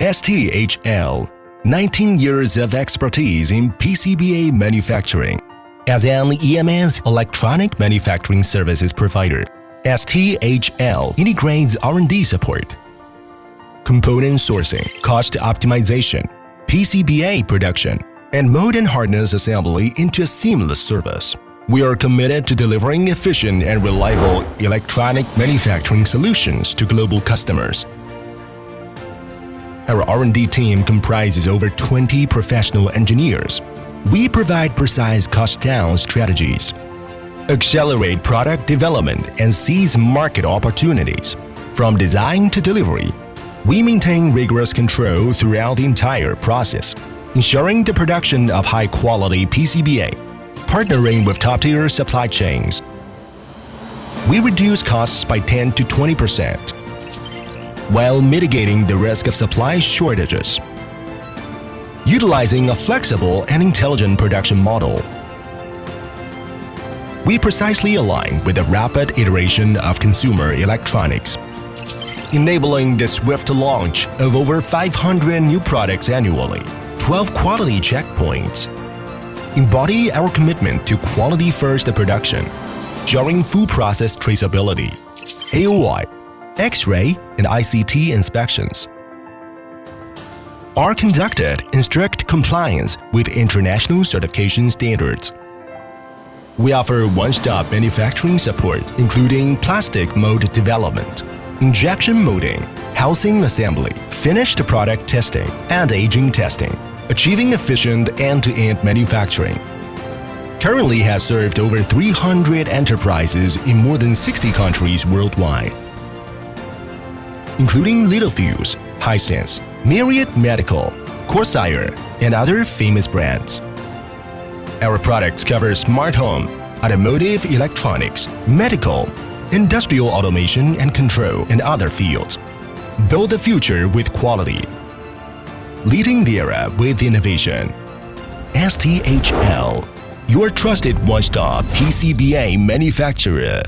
STHL, 19 years of expertise in PCBA manufacturing. As an EMS electronic manufacturing services provider, STHL integrates R&D support, component sourcing, cost optimization, PCBA production, and mold and hardness assembly into a seamless service. We are committed to delivering efficient and reliable electronic manufacturing solutions to global customers. Our R&D team comprises over 20 professional engineers. We provide precise cost-down strategies, accelerate product development, and seize market opportunities. From design to delivery, we maintain rigorous control throughout the entire process, ensuring the production of high-quality PCBA, partnering with top-tier supply chains. We reduce costs by 10 to 20%, while mitigating the risk of supply shortages. Utilizing a flexible and intelligent production model, we precisely align with the rapid iteration of consumer electronics, enabling the swift launch of over 500 new products annually. 12 quality checkpoints embody our commitment to quality-first production, ensuring full process traceability, AOI, X-ray, and ICT inspections are conducted in strict compliance with international certification standards. We offer one-stop manufacturing support, including plastic mold development, injection molding, housing assembly, finished product testing, and aging testing, achieving efficient end-to-end manufacturing. Currently has served over 300 enterprises in more than 60 countries worldwide, including Littelfuse, Hisense, Myriad Medical, Corsair, and other famous brands. Our products cover smart home, automotive electronics, medical, industrial automation and control, and other fields. Build the future with quality, leading the era with innovation. STHL, your trusted one-stop PCBA manufacturer.